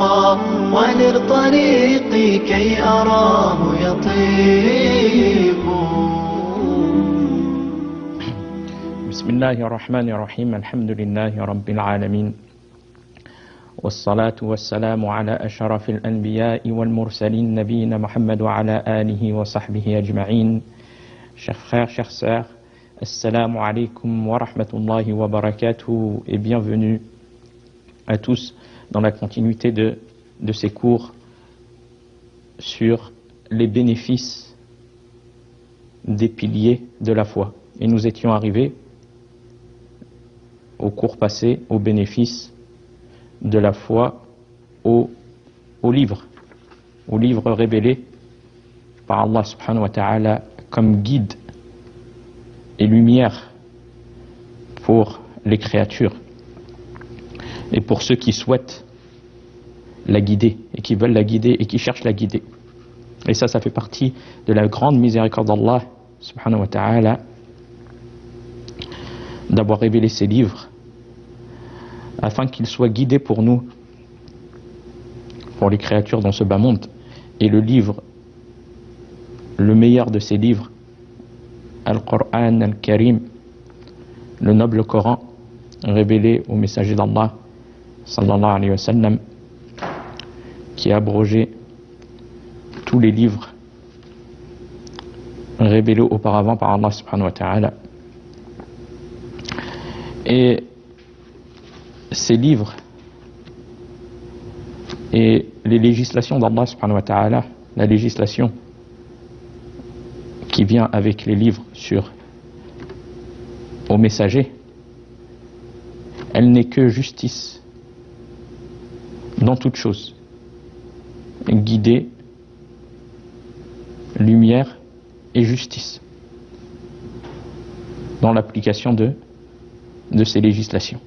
أبقى ونر طريقي كي أراه يطيب. بسم الله الرحمن الرحيم. الحمد لله رب العالمين، والصلاة والسلام على أشرف الأنبياء والمرسلين نبينا محمد وعلى آله وصحبه أجمعين. Chers frères, chères sœurs, assalamu alaikum wa rahmatullahi wa barakatuh et bienvenue à tous dans la continuité de ces cours sur les bénéfices des piliers de la foi. Et nous étions arrivés au cours passé aux bénéfices de la foi au livre révélé par Allah subhanahu wa ta'ala comme guide et lumière pour les créatures et pour ceux qui souhaitent la guider et qui veulent la guider et qui cherchent la guider. Et ça fait partie de la grande miséricorde d'Allah subhanahu wa ta'ala d'avoir révélé ces livres afin qu'ils soient guidés pour nous, pour les créatures dans ce bas monde. Et le livre, le meilleur de ces livres, Al-Qur'an Al-Karim, le noble Coran, révélé au messager d'Allah, sallallahu alayhi wa sallam, qui a abrogé tous les livres révélés auparavant par Allah subhanahu wa ta'ala. Et ces livres et les législations d'Allah subhanahu wa ta'ala, la législation qui vient avec les livres au messager, elle n'est que justice dans toute chose, guidée, lumière et justice dans l'application de ces législations.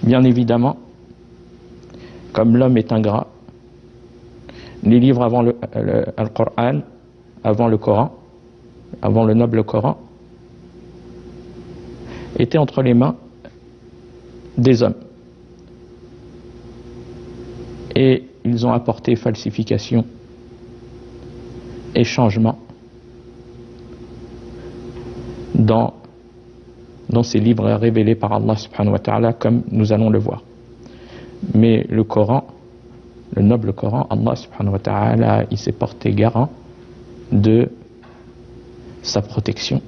Bien évidemment, comme l'homme est ingrat, les livres avant le Coran, avant le Coran, avant le noble Coran, étaient entre les mains des hommes. Et ils ont apporté falsification et changement dans ces livres révélés par Allah subhanahu wa ta'ala, comme nous allons le voir. Mais le Coran, le noble Coran, Allah subhanahu wa ta'ala, il s'est porté garant de sa protection.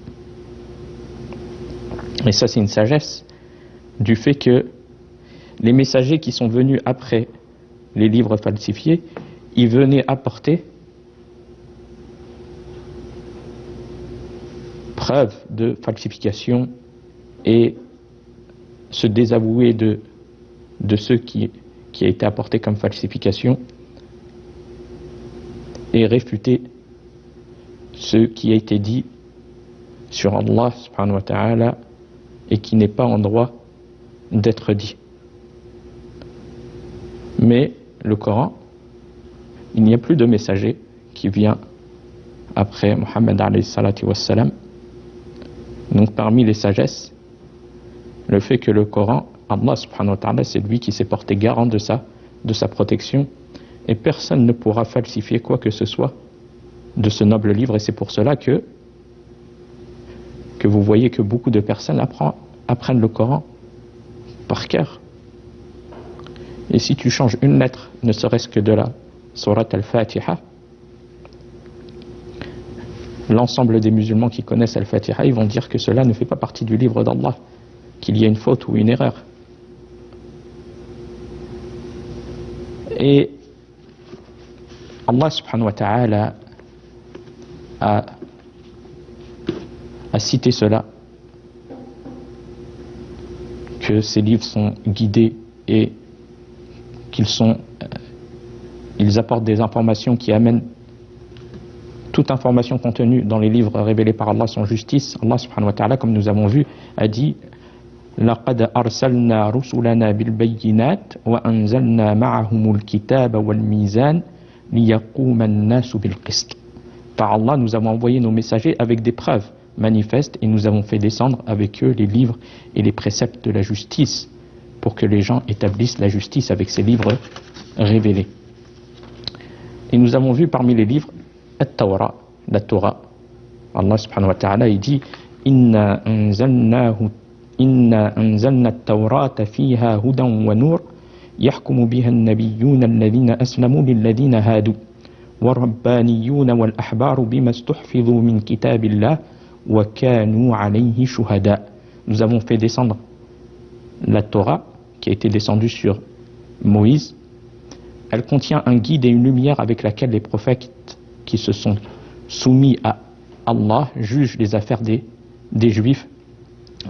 Et ça, c'est une sagesse du fait que les messagers qui sont venus après les livres falsifiés, ils venaient apporter preuve de falsification et se désavouer de ce qui a été apporté comme falsification et réfuter ce qui a été dit sur Allah subhanahu wa ta'ala et qui n'est pas en droit d'être dit. Mais le Coran, il n'y a plus de messager qui vient après Muhammad alayhi salatu wassalam. Donc parmi les sagesses, le fait que le Coran, Allah subhanahu wa ta'ala, c'est lui qui s'est porté garant de sa protection, et personne ne pourra falsifier quoi que ce soit de ce noble livre. Et c'est pour cela que vous voyez que beaucoup de personnes apprennent le Coran par cœur. Et si tu changes une lettre, ne serait-ce que de la sourate al-Fatiha, l'ensemble des musulmans qui connaissent al-Fatiha, ils vont dire que cela ne fait pas partie du livre d'Allah, qu'il y a une faute ou une erreur. Et Allah subhanahu wa ta'ala a cité cela, que ces livres sont guidés et ils apportent des informations qui amènent toute information contenue dans les livres révélés par Allah sans justice. Allah subhanahu wa ta'ala, comme nous avons vu, a dit لَقَدْ أَرْسَلْنَا رُسُلَنَا بِالْبَيِّنَاتِ وَأَنزَلْنَا مَعَهُمُ الْكِتَابَ وَالْمِيزَانَ لِيَقُومَ النَّاسُ بِالْقِسْطِ. Par Allah, nous avons envoyé nos messagers avec des preuves manifestes et nous avons fait descendre avec eux les livres et les préceptes de la justice pour que les gens établissent la justice avec ces livres révélé. Et nous avons vu parmi les livres At-Tawra, la Torah. Allah subhanahu wa ta'ala il dit Inna anzalna at-Tawrata fiha hudan wa nur yahkumu biha an-nabiyyuna alladhina aslamu lilladhina hadu والربانيون والأحبار بما استحفظوا من كتاب الله وكانوا عليه شهداء. Nous avons fait descendre la Torah qui a été descendue sur Moïse. Elle contient un guide et une lumière avec laquelle les prophètes qui se sont soumis à Allah jugent les affaires des Juifs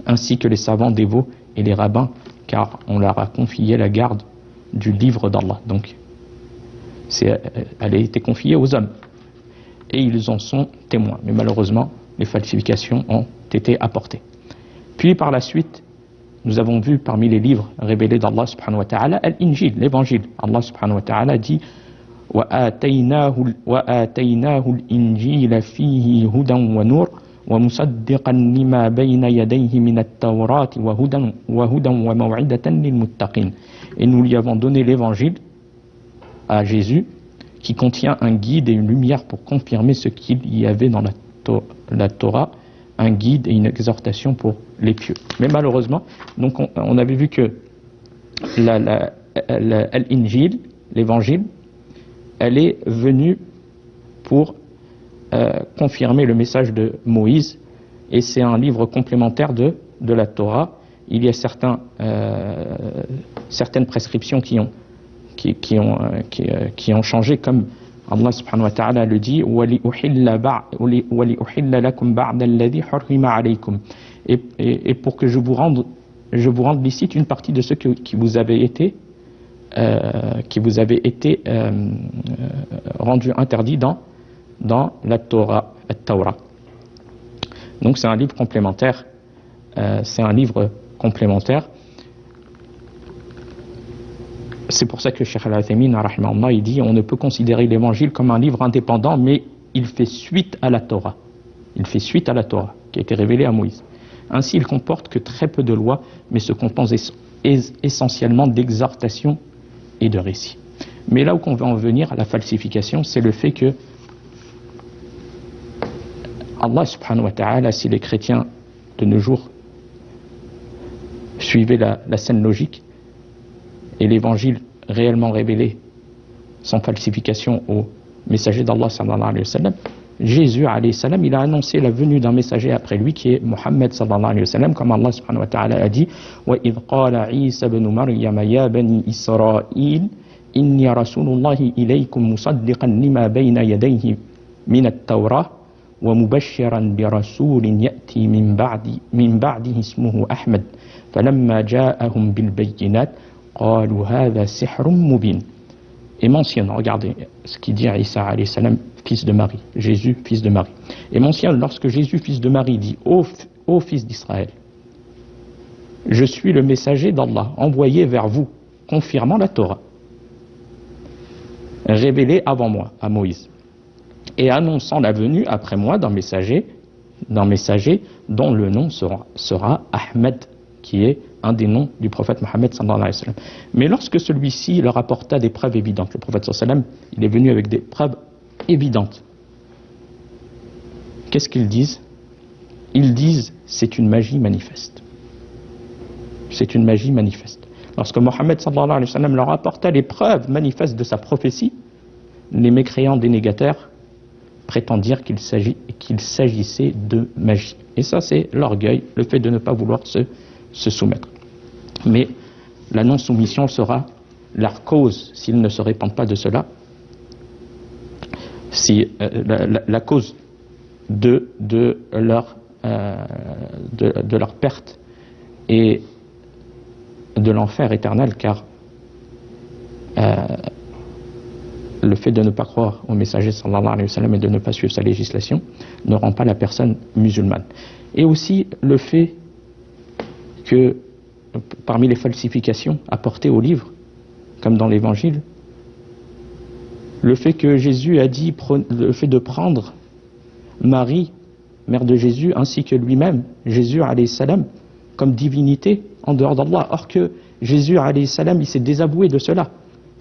ainsi que les savants dévots et les rabbins car on leur a confié la garde du livre d'Allah. Donc elle a été confiée aux hommes et ils en sont témoins. Mais malheureusement, les falsifications ont été apportées. Puis par la suite, nous avons vu parmi les livres révélés d'Allah subhanahu wa ta'ala, Al-Injil, l'évangile. Allah subhanahu wa ta'ala dit وَآتَيْنَاهُ الْإِنْجِيلَ فِيهِ هُدًى وَنُورٌ وَمُصَدِّقًا لِمَا بَيْنَ يَدَيْهِ مِنَ التَّوْرَاةِ وَهُدًى وَمَوْعِظَةً لِلْمُتَّقِينَ. Et nous lui avons donné l'évangile à Jésus qui contient un guide et une lumière pour confirmer ce qu'il y avait dans la Torah, un guide et une exhortation pour les pieux. Mais malheureusement, donc on avait vu que l'Injil, l'évangile, elle est venue pour confirmer le message de Moïse et c'est un livre complémentaire de la Torah. Il y a certaines prescriptions qui ont changé, comme Allah subhanahu wa ta'ala le dit et pour que je vous rende licite une partie de ce qui vous avait été rendu interdit dans la Torah. Donc c'est un livre complémentaire. C'est pour ça que Cheikh Al-Uthaymin rahimahullah il dit on ne peut considérer l'évangile comme un livre indépendant, mais il fait suite à la Torah. Il fait suite à la Torah qui a été révélée à Moïse. Ainsi, il comporte que très peu de lois, mais se compose essentiellement d'exhortations et de récits. Mais là où on va en venir à la falsification, c'est le fait que Allah subhanahu wa ta'ala, si les chrétiens de nos jours suivaient la saine logique et l'évangile réellement révélé sans falsification au messager d'Allah sallallahu alayhi wa sallam, Jésus alayhi salam, il a annoncé la venue d'un messager après lui qui est Muhammad sallallahu alayhi wa sallam, comme Allah subhanahu wa ta'ala a dit وَإِذْ قَالَ عِيسَى بْنُ مَرْيَمَ يَا بَنِي إِسْرَائِيلَ إِنِّي رَسُولُ اللَّهِ إِلَيْكُمْ مُصَدِّقًا لِمَا بَيْنَ يَدَيْهِ مِنَ التَّوْرَاةِ وَمُبَشِّرًا بِرَسُولٍ يَأْتِي من بعده اسمه أحمد فلما جاءهم بالبينات قالوا هذا سحر مبين. Et mentionne, regardez ce qu'il dit à Isa alayhi salam, fils de Marie, Jésus, fils de Marie. Et mentionne, lorsque Jésus, fils de Marie, dit ô fils d'Israël, je suis le messager d'Allah, envoyé vers vous, confirmant la Torah, révélée avant moi, à Moïse, et annonçant la venue après moi d'un messager dont le nom sera Ahmed, qui est un des noms du prophète Mohammed sallallahu alayhi wa sallam. Mais lorsque celui-ci leur apporta des preuves évidentes, le prophète sallallahu alayhi wa sallam, il est venu avec des preuves évidentes. Qu'est-ce qu'ils disent? Ils disent c'est une magie manifeste. C'est une magie manifeste. Lorsque Mohammed sallallahu alayhi wa sallam leur apporta les preuves manifestes de sa prophétie, les mécréants dénégateurs prétendirent qu'il s'agissait de magie. Et ça, c'est l'orgueil, le fait de ne pas vouloir se soumettre. Mais la non-soumission sera leur cause s'ils ne se répandent pas de cela. Si la cause de leur perte et de l'enfer éternel, car le fait de ne pas croire au messager sallallahu alayhi wa sallam et de ne pas suivre sa législation ne rend pas la personne musulmane. Et aussi le fait que parmi les falsifications apportées au livre, comme dans l'évangile, le fait que Jésus a dit, le fait de prendre Marie, mère de Jésus, ainsi que lui-même, Jésus alayhi salam, comme divinité en dehors d'Allah, or que Jésus alayhi salam, il s'est désavoué de cela.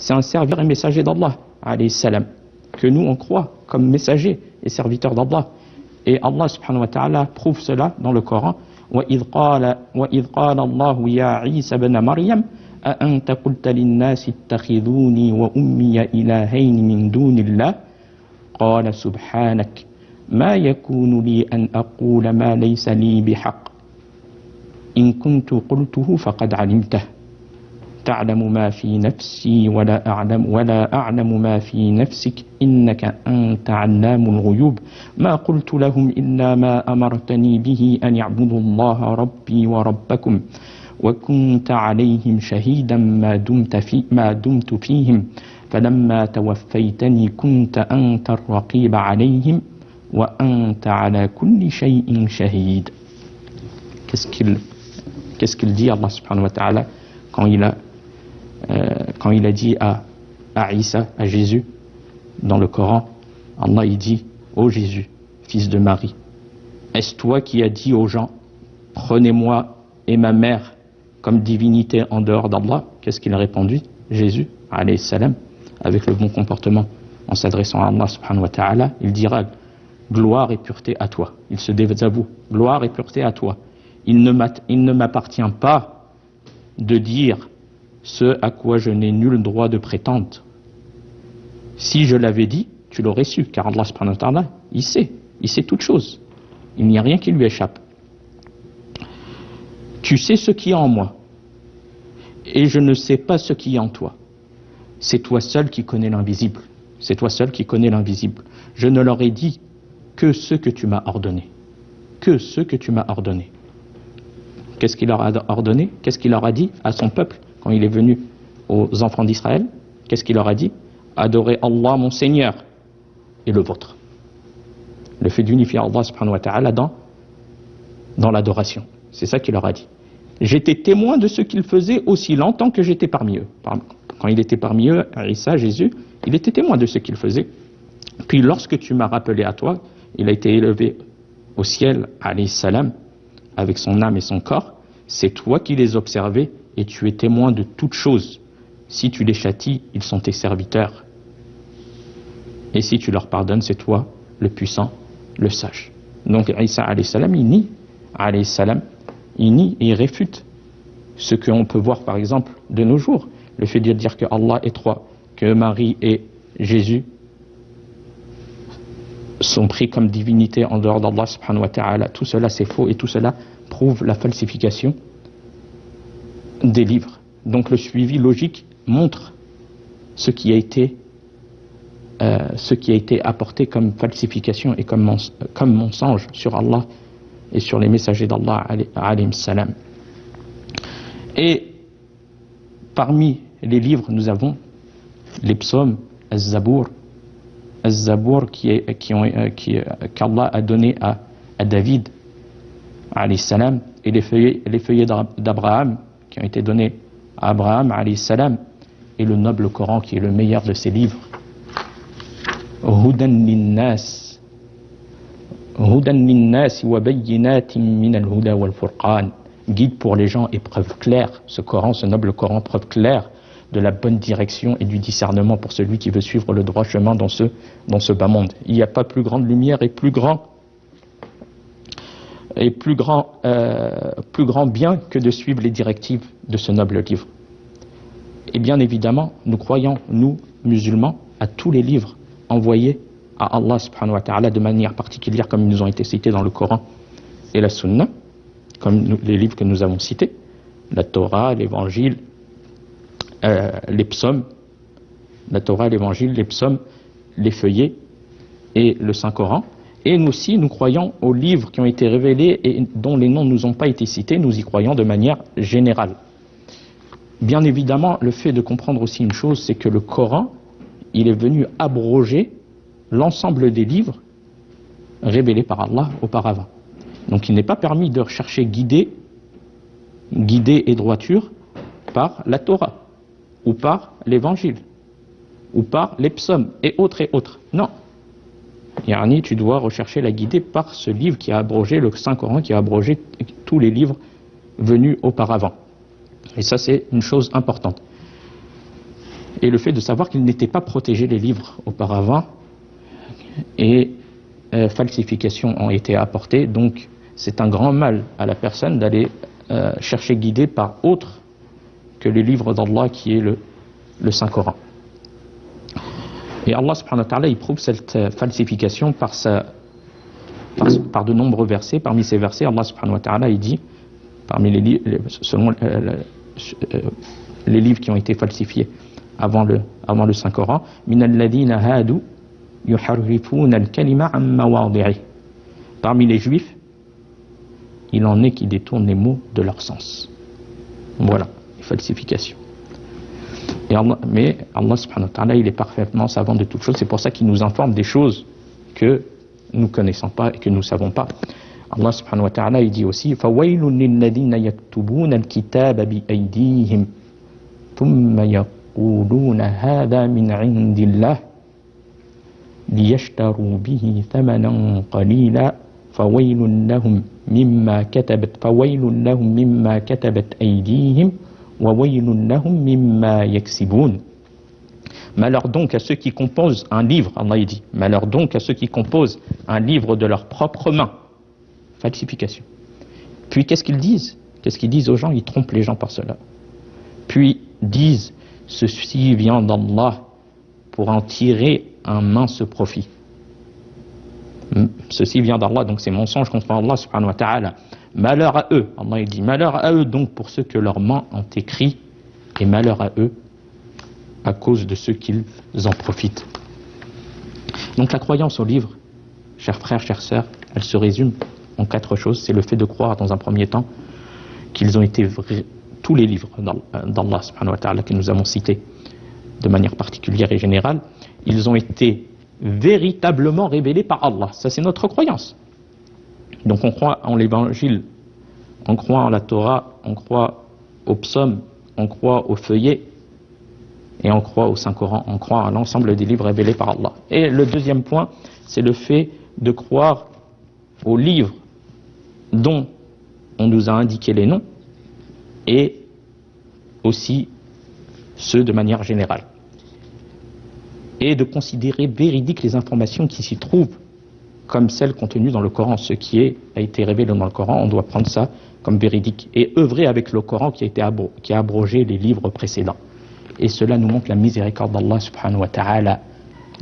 c'est un serviteur et messager d'Allah, alayhi salam, que nous on croit comme messager et serviteur d'Allah. Et Allah subhanahu wa ta'ala prouve cela dans le Coran. وَإِذْ قَالَ اللَّهُ يَا عِيسَى بْنَ مَرْيَمَ أَأَنْتَ قُلْتَ لِلنَّاسِ اتَّخِذُونِي وَأُمِّيَ إِلَٰهَيْنِ مِن دُونِ اللَّهِ قَالَ سُبْحَانَكَ مَا يَكُونُ لِي أَنْ أَقُولَ مَا لَيْسَ لِي بِحَقٍّ إِن كُنتُ قُلْتُهُ فَقَدْ عَلِمْتَهُ تعلم ما في نفسي ولا أعلم ما في نفسك إنك أنت علام الغيوب ما قلت لهم إلا ما أمرتني به أن يعبدوا الله ربي وربكم وكنت عليهم شهيدا ما دمت فيهم فلما توفيتني كنت أنت الرقيب عليهم وأنت على كل شيء شهيد. Qu'est-ce qu'il dit Allah subhanahu wa ta'ala quand il a dit à Isa, à Jésus, dans le Coran, Allah il dit, ô Jésus, fils de Marie, est-ce toi qui as dit aux gens, prenez-moi et ma mère comme divinité en dehors d'Allah? Qu'est-ce qu'il a répondu? Jésus, alayhi salam, avec le bon comportement, en s'adressant à Allah subhanahu wa ta'ala, il dira, gloire et pureté à toi. Il se désavoue, gloire et pureté à toi. Il ne m'appartient pas de dire ce à quoi je n'ai nul droit de prétendre. Si je l'avais dit, tu l'aurais su, car Allah subhanahu wa ta'ala, il sait toutes choses. Il n'y a rien qui lui échappe. Tu sais ce qui est en moi, et je ne sais pas ce qui est en toi. C'est toi seul qui connais l'invisible. C'est toi seul qui connais l'invisible. Je ne leur ai dit que ce que tu m'as ordonné. Que ce que tu m'as ordonné. Qu'est-ce qu'il leur a ordonné? Qu'est-ce qu'il leur a dit à son peuple quand il est venu aux enfants d'Israël? Qu'est-ce qu'il leur a dit? Adorez Allah mon Seigneur et le vôtre. Le fait d'unifier Allah subhanahu wa ta'ala dans l'adoration. C'est ça qu'il leur a dit. J'étais témoin de ce qu'ils faisaient aussi longtemps que j'étais parmi eux. Quand il était parmi eux, Isa, Jésus, il était témoin de ce qu'ils faisaient. Puis lorsque tu m'as rappelé à toi, il a été élevé au ciel, alayhi salam, avec son âme et son corps, c'est toi qui les observais et tu es témoin de toutes choses. Si tu les châties, ils sont tes serviteurs. Et si tu leur pardonnes, c'est toi, le puissant, le sage. Donc Isa alayhi salam, il nie et il réfute ce qu'on peut voir par exemple de nos jours. Le fait de dire que Allah est trois, que Marie et Jésus sont pris comme divinité en dehors d'Allah subhanahu wa ta'ala, tout cela c'est faux et tout cela prouve la falsification des livres. Donc le suivi logique montre ce qui a été apporté comme falsification et comme mensonge sur Allah et sur les messagers d'Allah alayhim salam. Et parmi les livres nous avons les psaumes, Az-Zabour qu'Allah a donné à David alayhi salam, et les feuillets d'Abraham qui ont été donnés à Abraham alayhi salam, et le noble Coran qui est le meilleur de ces livres. Hudan linnas wa bayyinatin min al-huda wal furqan, guide pour les gens et preuve claire. Ce Coran, ce noble Coran, preuve claire de la bonne direction et du discernement pour celui qui veut suivre le droit chemin dans ce bas monde. Il n'y a pas plus grande lumière et plus grand bien que de suivre les directives de ce noble livre. Et bien évidemment, nous croyons, nous, musulmans, à tous les livres envoyés à Allah subhanahu wa ta'ala de manière particulière, comme ils nous ont été cités dans le Coran et la Sunna, comme les livres que nous avons cités, la Torah, l'Évangile, les psaumes, la Torah, l'Évangile, les psaumes, les feuillets et le Saint-Coran. Et nous aussi, nous croyons aux livres qui ont été révélés et dont les noms ne nous ont pas été cités, nous y croyons de manière générale. Bien évidemment, le fait de comprendre aussi une chose, c'est que le Coran, il est venu abroger l'ensemble des livres révélés par Allah auparavant. Donc il n'est pas permis de rechercher guider et droiture par la Torah, ou par l'Évangile, ou par les psaumes, et autres et autres. Non. Yani, tu dois rechercher la guidée par ce livre qui a abrogé, le Saint-Coran, qui a abrogé tous les livres venus auparavant. Et ça, c'est une chose importante. Et le fait de savoir qu'ils n'étaient pas protégés les livres auparavant et falsifications ont été apportées, donc c'est un grand mal à la personne d'aller chercher guidé par autre que les livres d'Allah qui est le Saint-Coran. Et Allah subhanahu wa ta'ala il prouve cette falsification par de nombreux versets. Parmi ces versets, Allah subhanahu wa ta'ala il dit, parmi selon les livres qui ont été falsifiés avant le Saint-Coran, min alladhina hadu yuharrifuna al-kalima an mawadi'i. Parmi les juifs, il en est qui détournent les mots de leur sens. Voilà, les falsifications. Mais Allah subhanahu wa ta'ala, il est parfaitement savant de toutes choses. C'est pour ça qu'il nous informe des choses que nous ne connaissons pas et que nous ne savons pas. Allah subhanahu wa ta'ala, il dit aussi فَوَيْلٌ لِلَّذِينَ يَكْتُبُونَ الْكِتَابَ بِأَيْدِيهِمْ ثُمَّ يَقُولُونَ هَذَا مِنْ عِنْدِ اللَّهِ لِيَشْتَرُوا بِهِ ثَمَنًا قَلِيلًا فَوَيْلٌ لَهُمْ مِمَّا كَتَبَتْ أَيْدِيهِمْ وَوَيْلٌ لَهُمْ مِمَّا يَكْسِبُونَ. Malheur donc à ceux qui composent un livre, Allah dit, malheur donc à ceux qui composent un livre de leurs propres mains. Falsification. Puis qu'est-ce qu'ils disent? Qu'est-ce qu'ils disent aux gens? Ils trompent les gens par cela. Puis disent, ceci vient d'Allah pour en tirer un mince profit. Ceci vient d'Allah, donc c'est mensonge contre Allah subhanahu wa ta'ala. Malheur à eux, Allah il dit, malheur à eux donc pour ceux que leurs mains ont écrit, et malheur à eux à cause de ceux qu'ils en profitent. Donc la croyance au livre, chers frères, chères sœurs, elle se résume en 4 choses. C'est le fait de croire dans un premier temps qu'ils ont été tous les livres d'Allah subhanahu wa ta'ala que nous avons cités de manière particulière et générale, ils ont été véritablement révélés par Allah. Ça c'est notre croyance. Donc on croit en l'évangile, on croit en la Torah, on croit aux psaumes, on croit aux feuillets et on croit au Saint-Coran, on croit à l'ensemble des livres révélés par Allah. Et le deuxième point, c'est le fait de croire aux livres dont on nous a indiqué les noms et aussi ceux de manière générale. Et de considérer véridiques les informations qui s'y trouvent comme celles contenues dans le Coran. Ce qui a été révélé dans le Coran, on doit prendre ça comme véridique et œuvrer avec le Coran qui a abrogé les livres précédents. Et cela nous montre la miséricorde d'Allah subhanahu wa ta'ala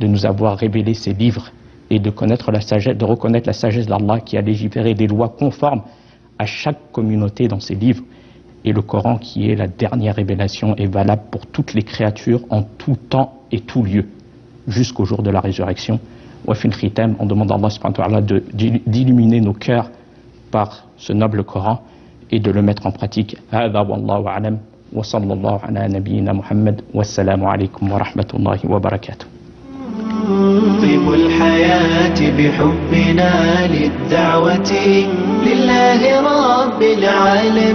de nous avoir révélé ces livres et de reconnaître la sagesse d'Allah qui a légiféré des lois conformes à chaque communauté dans ces livres. Et le Coran qui est la dernière révélation est valable pour toutes les créatures en tout temps et tout lieu jusqu'au jour de la résurrection. Wa fil khitam, on demande à Allah subhanahu wa ta'ala d'illuminer nos cœurs par ce noble Coran et de le mettre en pratique. Hadha wallahu a'lam wa sallallahu ala nabiyyina Muhammad wassalamu alaykum wa rahmatullahi wa barakatuh. طيب الحياة بحبنا للدعوة لله رب العالمين.